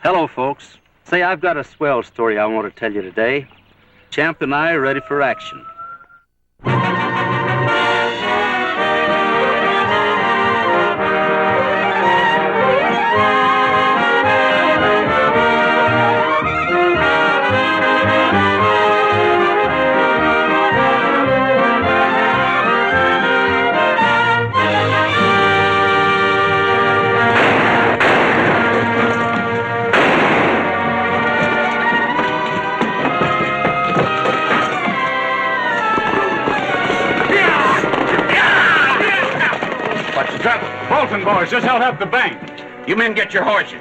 Hello, folks. Say, I've got a swell story I want to tell you today. Champ and I are ready for action. Bolton boys just held up the bank. You men get your horses.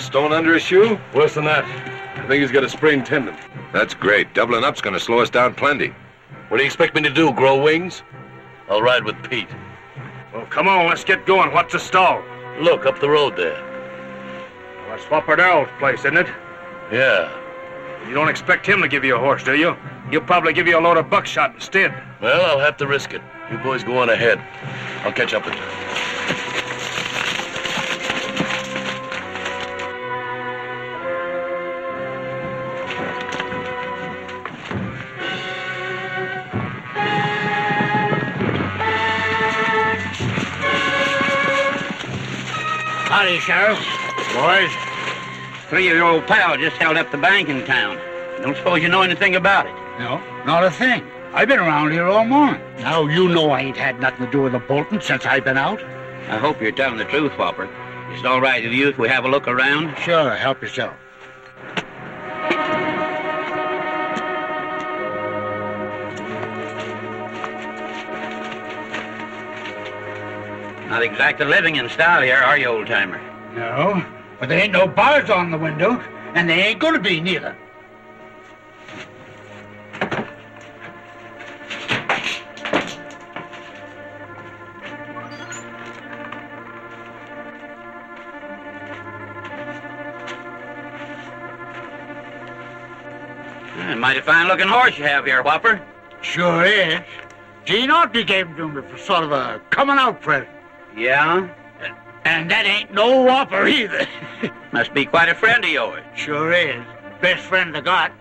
Stone under his shoe? Worse than that. I think he's got a sprained tendon. That's great. Doubling up's gonna slow us down plenty. What do you expect me to do, grow wings? I'll ride with Pete. Well, come on, let's get going. What's the stall? Look, up the road there. Well, that's Swapper Darrell's place, isn't it? Yeah. You don't expect him to give you a horse, do you? He'll probably give you a load of buckshot instead. Well, I'll have to risk it. You boys go on ahead. I'll catch up with you. Howdy, Sheriff. Boys, Three of your old pals just held up the bank in town. Don't suppose you know anything about it? No, not a thing. I've been around here all morning. Now, you know I ain't had nothing to do with the Bolton since I've been out. I hope you're telling the truth, Whopper. Is it all right with you if we have a look around? Sure, help yourself. Not exactly living in style here, are you, old-timer? No, but there ain't no bars on the windows, and they ain't gonna be neither. Mighty fine-looking horse you have here, Whopper. Sure is. Gene Autry gave him to me for sort of a coming-out present. Yeah? And that ain't no whopper either. Must be quite a friend of yours. Sure is. Best friend I got.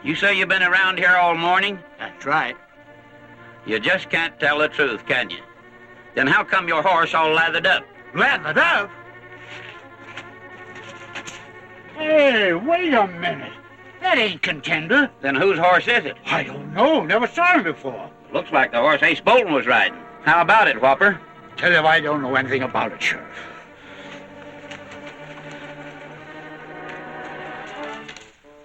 You say you've been around here all morning? That's right. You just can't tell the truth, can you? Then how come your horse all lathered up? Lathered up? Hey, wait a minute. That ain't Contender. Then whose horse is it? I don't know. Never saw him before. Looks like the horse Ace Bolton was riding. How about it, Whopper? Tell you I don't know anything about it, Sheriff.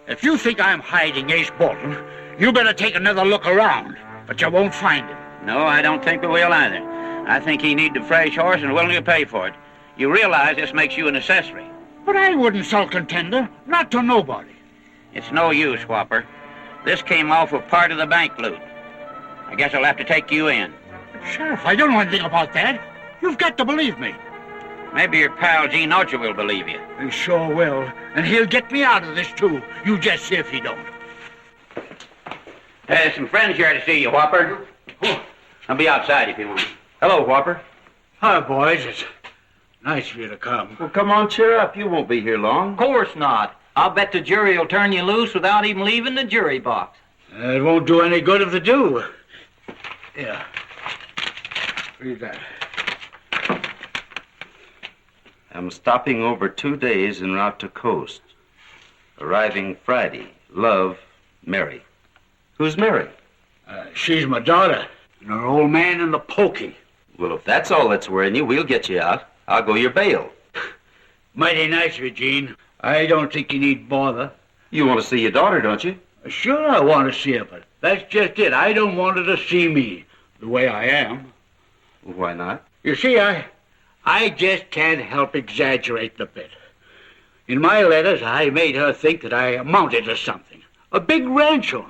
If you think I'm hiding Ace Bolton, you better take another look around. But you won't find him. No, I don't think we will either. I think he needs a fresh horse and willing to pay for it. You realize this makes you an accessory. But I wouldn't sell Contender. Not to nobody. It's no use, Whopper. This came off of part of the bank loot. I guess I'll have to take you in. Sheriff, I don't know anything about that. You've got to believe me. Maybe your pal Gene Autry will believe you. He sure will. And he'll get me out of this, too. You just see if he don't. There's some friends here to see you, Whopper. I'll be outside if you want. Hello, Whopper. Hi, boys. It's nice of you to come. Well, come on, cheer up. You won't be here long. Of course not. I'll bet the jury will turn you loose without even leaving the jury box. It won't do any good if they do. Yeah. Read that. I'm stopping over 2 days en route to Coast. Arriving Friday. Love, Mary. Who's Mary? She's my daughter, and her old man in the pokey. Well, if that's all that's worrying you, we'll get you out. I'll go your bail. Mighty nice of you, Gene. I don't think you need bother. You want to see your daughter, don't you? Sure I want to see her, but that's just it. I don't want her to see me the way I am. Well, why not? You see, I just can't help exaggerating a bit. In my letters, I made her think that I amounted to something. A big ranch owner.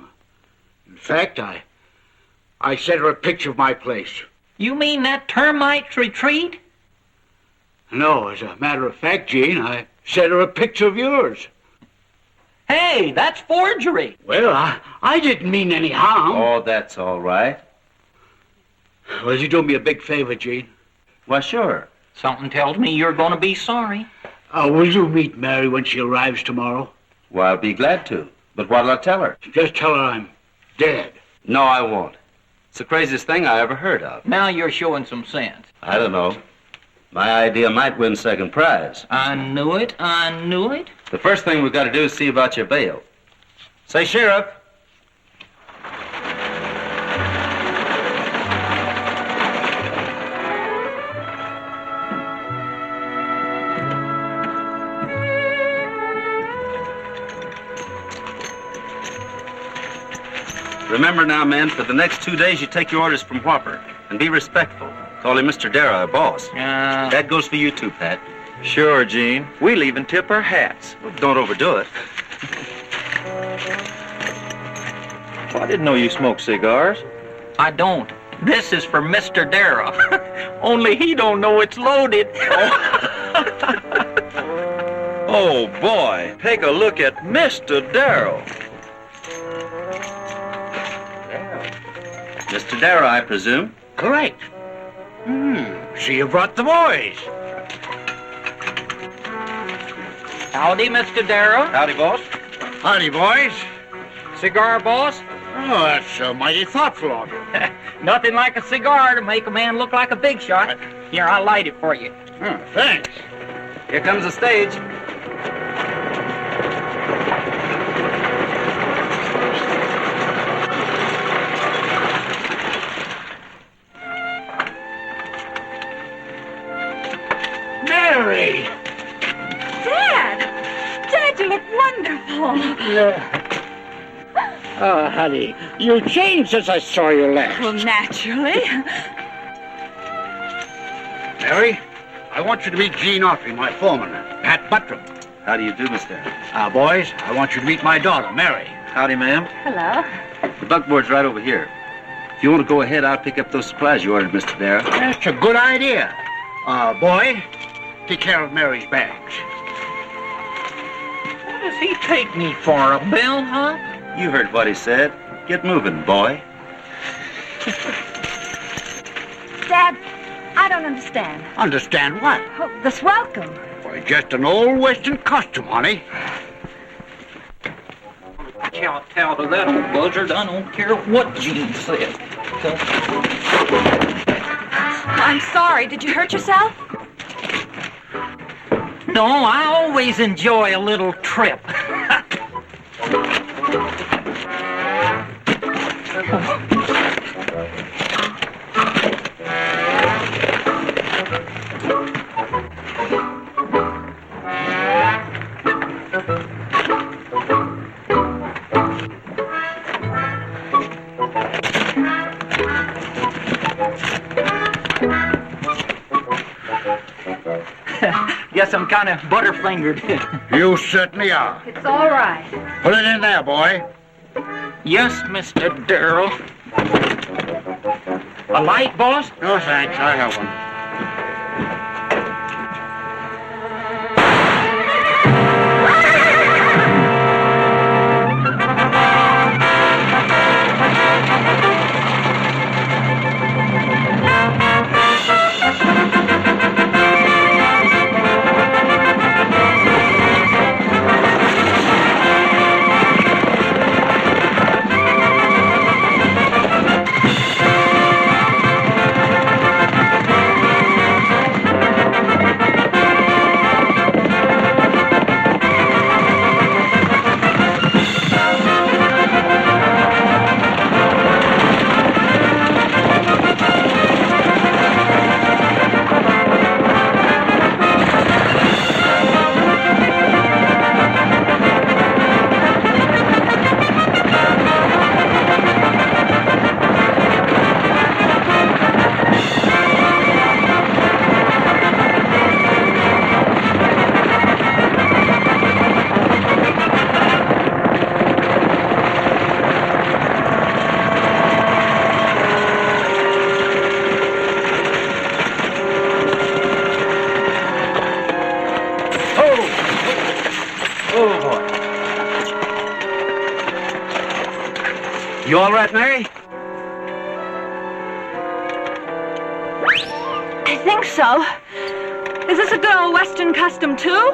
In fact, I sent her a picture of my place. You mean that termite's retreat? No, as a matter of fact, Gene, I sent her a picture of yours. Hey, that's forgery. Well, I didn't mean any harm. Oh, that's all right. Will you do me a big favor, Gene? Why, sure. Something tells me you're going to be sorry. Will you meet Mary when she arrives tomorrow? Well, I'll be glad to. But what'll I tell her? Just tell her I'm dead. No, I won't. It's the craziest thing I ever heard of. Now you're showing some sense. I don't know. My idea might win second prize. I knew it. The first thing we've got to do is see about your bail. Say, Sheriff. Remember now, men, for the next 2 days you take your orders from Whopper. And be respectful. Call him Mr. Darrow, our boss. That goes for you too, Pat. Sure, Gene. We'll even tip our hats. Well, don't overdo it. Well, I didn't know you smoked cigars. I don't. This is for Mr. Darrow. Only he don't know it's loaded. Oh, boy. Take a look at Mr. Darrow. Mr. Darrow, I presume? Correct. So you brought the boys. Howdy, Mr. Darrow. Howdy, boss. Howdy, boys. Cigar, boss? Oh, that's mighty thoughtful of you. Nothing like a cigar to make a man look like a big shot. Here, I'll light it for you. Thanks. Here comes the stage. Mary! Dad, you look wonderful. Oh, honey, you changed since I saw you last. Well, naturally. Mary, I want you to meet Gene Autry, my foreman, Pat Buttram. How do you do, Mr. Boys, I want you to meet my daughter, Mary. Howdy, ma'am. Hello. The buckboard's right over here. If you want to go ahead, I'll pick up those supplies you ordered, Mr. Darrow. That's a good idea. Boy, take care of Mary's bags. What does he take me for, a bellhop? You heard what he said. Get moving, boy. Dad, I don't understand. Understand what? Oh, this welcome. Why, just an old Western costume, honey. Watch out, tell to that old buzzard. I don't care what Gene said. I'm sorry. Did you hurt yourself? No, I always enjoy a little trip. Guess I'm kind of butterfingered. You certainly are. It's all right. Put it in there, boy. Yes, Mr. Darrow. A light, boss? No, thanks. I have one. You all right, Mary? I think so. Is this a good old Western custom, too?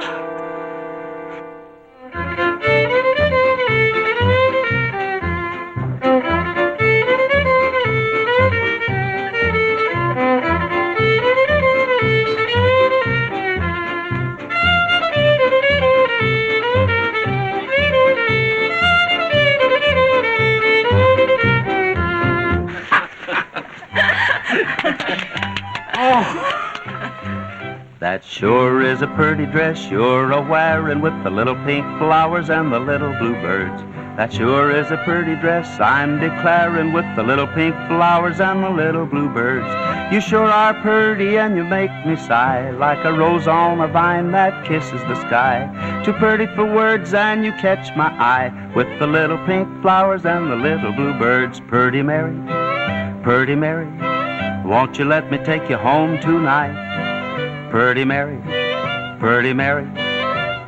That sure is a pretty dress you're a-wearin' with the little pink flowers and the little bluebirds. That sure is a pretty dress, I'm declarin', with the little pink flowers and the little bluebirds. You sure are pretty and you make me sigh, like a rose on a vine that kisses the sky. Too pretty for words and you catch my eye, with the little pink flowers and the little bluebirds. Purty Mary, won't you let me take you home tonight? Purty Mary,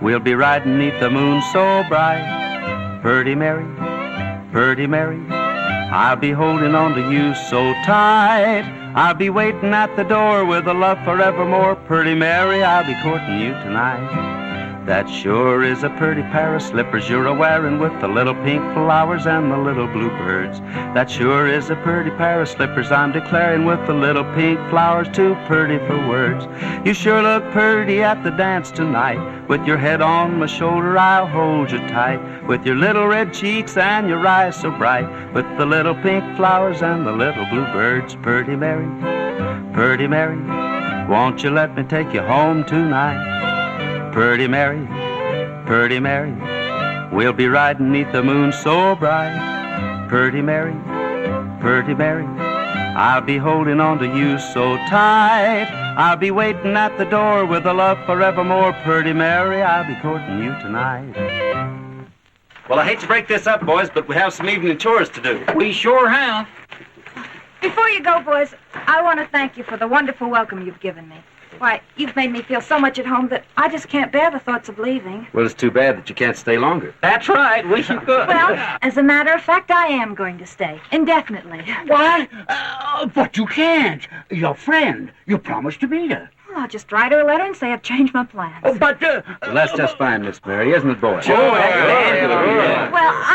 we'll be riding 'neath the moon so bright. Purty Mary, I'll be holding on to you so tight. I'll be waiting at the door with a love forevermore. Purty Mary, I'll be courting you tonight. That sure is a pretty pair of slippers you're a-wearing, with the little pink flowers and the little bluebirds. That sure is a pretty pair of slippers, I'm declaring, with the little pink flowers too pretty for words. You sure look pretty at the dance tonight, with your head on my shoulder I'll hold you tight, with your little red cheeks and your eyes so bright, with the little pink flowers and the little bluebirds. Purty Mary, won't you let me take you home tonight? Purty Mary, we'll be riding 'neath the moon so bright. Purty Mary, I'll be holding on to you so tight. I'll be waiting at the door with a love forevermore. Purty Mary, I'll be courting you tonight. Well, I hate to break this up, boys, but we have some evening chores to do. We sure have. Before you go, boys, I want to thank you for the wonderful welcome you've given me. Why, you've made me feel so much at home that I just can't bear the thoughts of leaving. Well, it's too bad that you can't stay longer. That's right. Wish you could. Well, as a matter of fact, I am going to stay. Indefinitely. What? But you can't. Your friend. You promised to meet her. Well, I'll just write her a letter and say I've changed my plans. But, Well, that's just fine, Miss Mary, isn't it, boys? Well,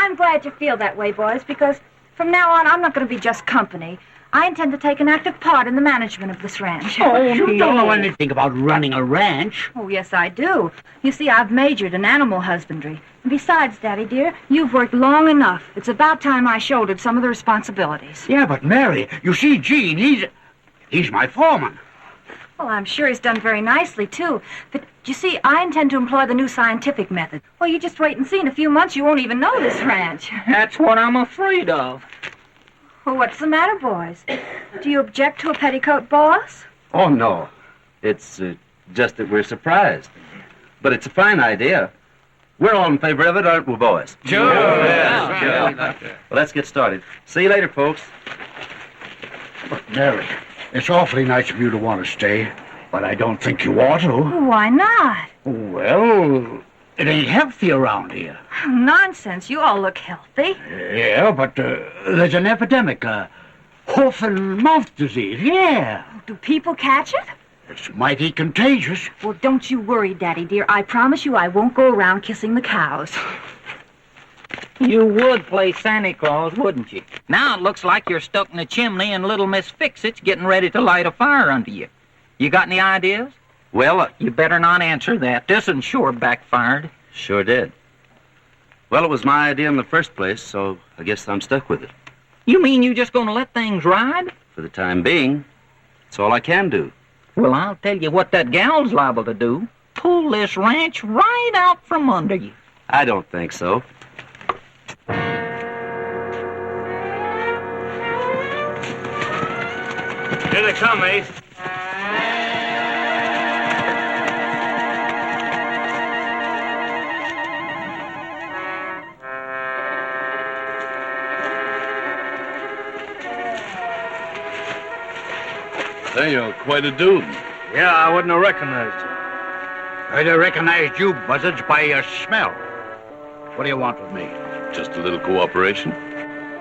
I'm glad you feel that way, boys, because from now on, I'm not going to be just company. I intend to take an active part in the management of this ranch. Oh, you don't know anything about running a ranch. Oh, yes, I do. You see, I've majored in animal husbandry. And besides, Daddy dear, you've worked long enough. It's about time I shouldered some of the responsibilities. Yeah, but Mary, you see, Gene, he's my foreman. Well, I'm sure he's done very nicely, too. But, you see, I intend to employ the new scientific method. Well, you just wait and see. In a few months, you won't even know this ranch. That's what I'm afraid of. Well, what's the matter, boys? Do you object to a petticoat boss? Oh, no. It's just that we're surprised. But it's a fine idea. We're all in favor of it, aren't we, boys? Sure. Yeah. Well, let's get started. See you later, folks. But, Mary, it's awfully nice of you to want to stay, but I don't think you ought to. Why not? Well, it ain't healthy around here. Nonsense. You all look healthy. Yeah, but there's an epidemic, hoof and mouth disease, yeah. Do people catch it? It's mighty contagious. Well, don't you worry, Daddy dear. I promise you I won't go around kissing the cows. You would play Santa Claus, wouldn't you? Now it looks like you're stuck in a chimney and little Miss Fix-It's getting ready to light a fire under you. You got any ideas? Well, You better not answer that. This one sure backfired. sure did. Well, it was my idea in the first place, so I guess I'm stuck with it. You mean you just gonna let things ride? For the time being, it's all I can do. Well, I'll tell you what that gal's liable to do. Pull this ranch right out from under you. I don't think so. Here they come, Ace. Hey, you're quite a dude. Yeah, I wouldn't have recognized you. I'd have recognized you, buzzards, by your smell. What do you want with me? Just a little cooperation.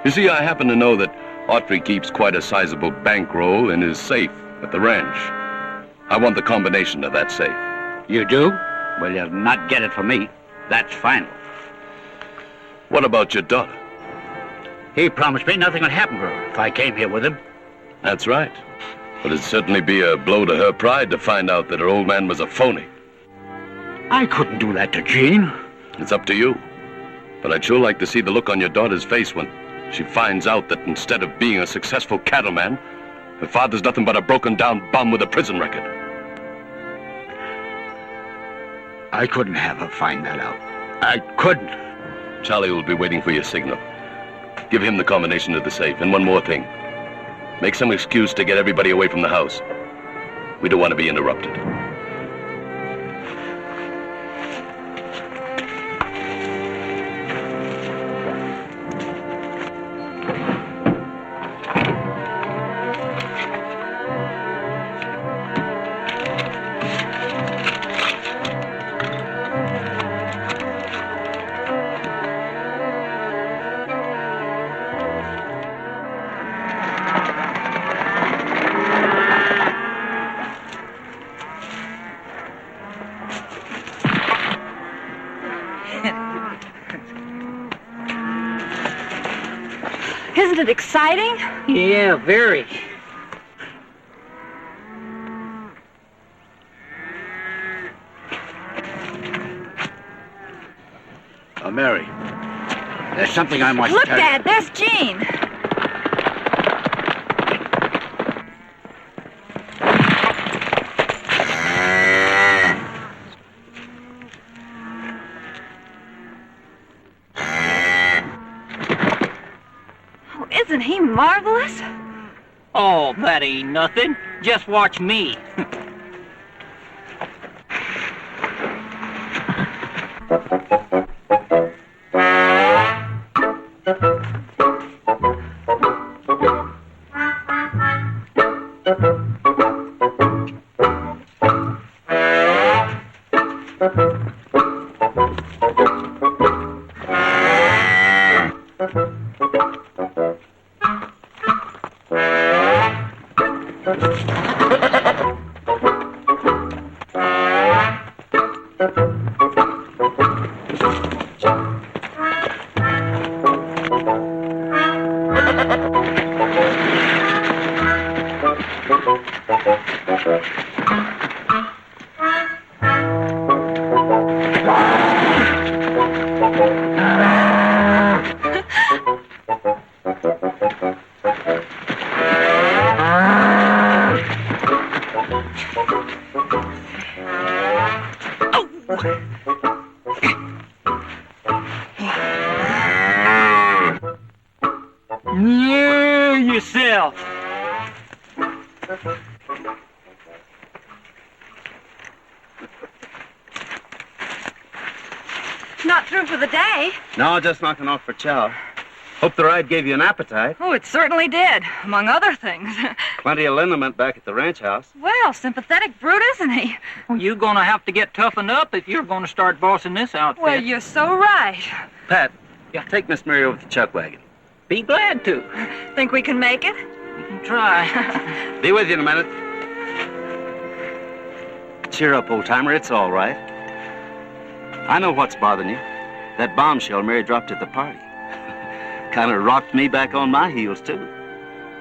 You see, I happen to know that Autry keeps quite a sizable bankroll in his safe at the ranch. I want the combination of that safe. You do? Well, you'll not get it from me. That's final. What about your daughter? He promised me nothing would happen to her if I came here with him. That's right. But it'd certainly be a blow to her pride to find out that her old man was a phony. I couldn't do that to Gene. It's up to you. But I'd sure like to see the look on your daughter's face when she finds out that instead of being a successful cattleman, her father's nothing but a broken-down bum with a prison record. I couldn't have her find that out. I couldn't. Charlie will be waiting for your signal. Give him the combination of the safe. And one more thing. Make some excuse to get everybody away from the house. We don't want to be interrupted. Isn't it exciting? Yeah, very. Mary, there's something I must Look, tell you. Dad, there's Gene. Oh, isn't he marvelous? Oh, that ain't nothing. Just watch me. Yeah, yourself. Not through for the day. No, just knocking off for chow. Hope the ride gave you an appetite. Oh, it certainly did, among other things. Plenty of liniment back at the ranch house. Well, sympathetic brute, isn't he? Well, you're gonna have to get toughened up if you're gonna start bossing this outfit. Well, you're so right. Pat, take Miss Mary over to the chuck wagon. Be glad to. Think we can make it? We can try. Be with you in a minute. Cheer up, old-timer. It's all right. I know what's bothering you. That bombshell Mary dropped at the party. Kind of rocked me back on my heels, too.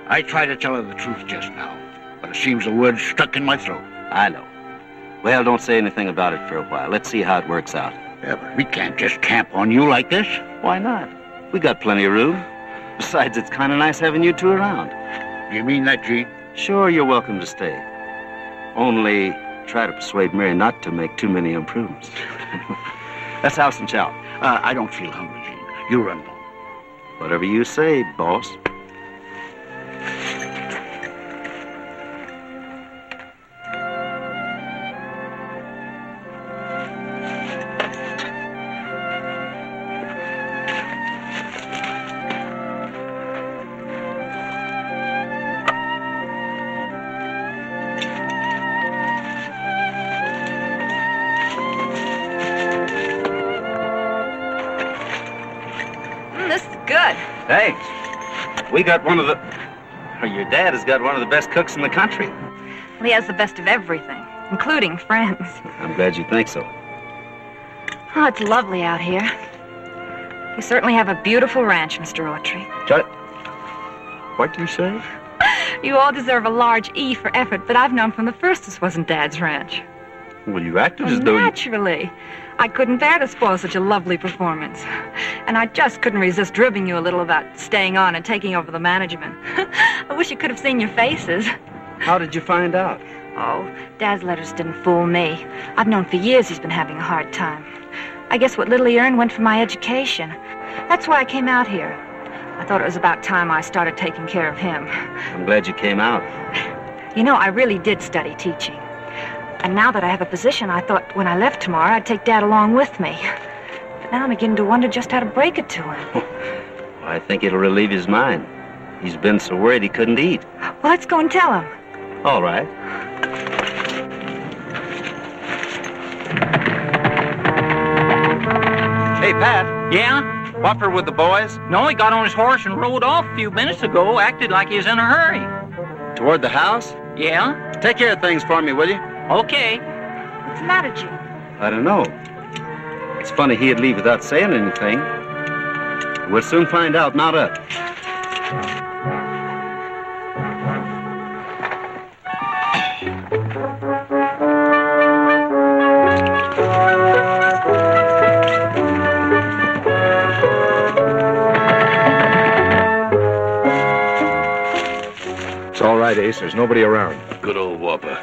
I tried to tell her the truth just now, but it seems the words stuck in my throat. I know. Well, don't say anything about it for a while. Let's see how it works out. Yeah, but we can't just camp on you like this. Why not? We got plenty of room. Besides, it's kind of nice having you two around. Do you mean that, Gene? Sure, you're welcome to stay. Only try to persuade Mary not to make too many improvements. Let's have some chow. I don't feel hungry, Gene. You run home. Whatever you say, boss. This is good. Thanks. We got one of the... Or your dad has got one of the best cooks in the country. Well, he has the best of everything, including friends. I'm glad you think so. Oh, it's lovely out here. You certainly have a beautiful ranch, Mr. Autry. What do you say? You all deserve a large E for effort, but I've known from the first this wasn't Dad's ranch. Well, you acted as Well, though you... naturally. I couldn't bear to spoil such a lovely performance. And I just couldn't resist ribbing you a little about staying on and taking over the management. I wish you could have seen your faces. How did you find out? Oh, Dad's letters didn't fool me. I've known for years he's been having a hard time. I guess what little he earned went for my education. That's why I came out here. I thought it was about time I started taking care of him. I'm glad you came out. You know, I really did study teaching. And now that I have a position, I thought when I left tomorrow, I'd take Dad along with me. But now I'm beginning to wonder just how to break it to him. Well, I think it'll relieve his mind. He's been so worried he couldn't eat. Well, let's go and tell him. All right. Hey, Pat. Yeah? Whopper with the boys? No, he got on his horse and rode off a few minutes ago, acted like he was in a hurry. Toward the house? Yeah? Take care of things for me, will you? Okay. What's the matter, Gene? I don't know. It's funny he'd leave without saying anything. We'll soon find out, mount up. It's all right, Ace. There's nobody around. Good old Whopper.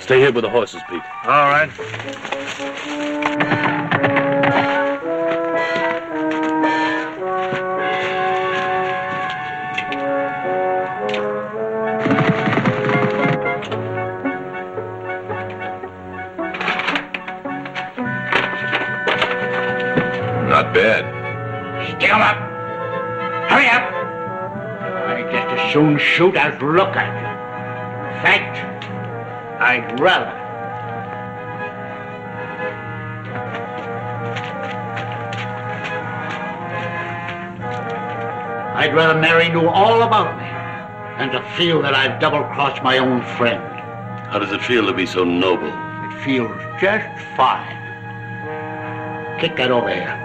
Stay here with the horses, Pete. All right. Not bad. Stick 'em up. Hurry up. I just as soon shoot as look at you. In fact, I'd rather. I'd rather Mary knew all about me than to feel that I've double-crossed my own friend. How does it feel to be so noble? It feels just fine. Kick that over here.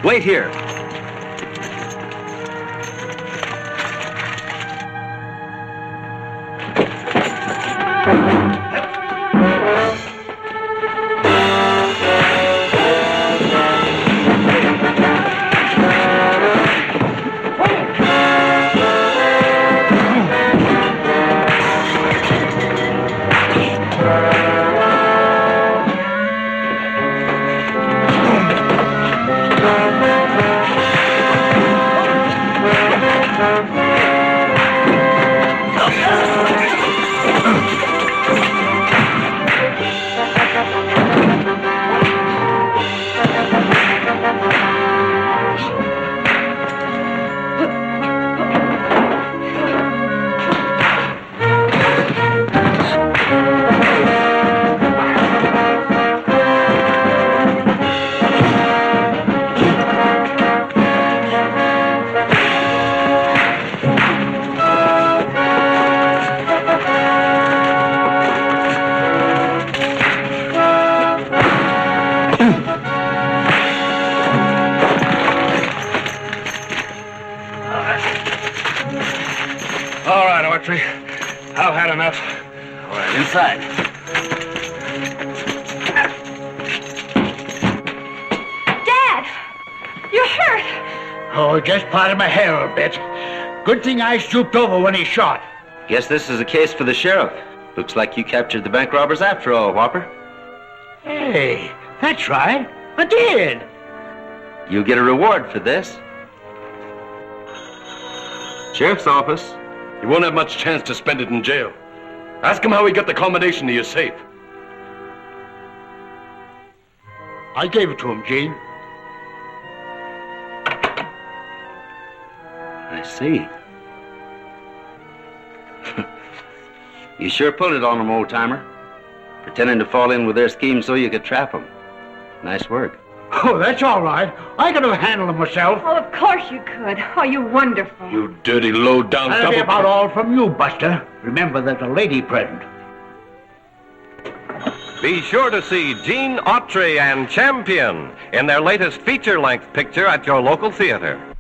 Wait here. All right, Autry. I've had enough. All right, inside. Dad! You're hurt! Oh, just parted my hair a bit. Good thing I stooped over when he shot. Guess this is a case for the sheriff. Looks like you captured the bank robbers after all, Whopper. Hey, that's right. I did. You'll get a reward for this. Sheriff's office. You won't have much chance to spend it in jail. Ask him how he got the combination to your safe. I gave it to him, Gene. I see. You sure pulled it on them, old-timer. Pretending to fall in with their scheme so you could trap them. Nice work. Oh, that's all right. I could have handled them myself. Oh, of course you could. Oh, you're wonderful. You dirty, low-down That'll be double... about all from you, Buster. Remember, there's a lady present. Be sure to see Gene Autry and Champion in their latest feature-length picture at your local theater.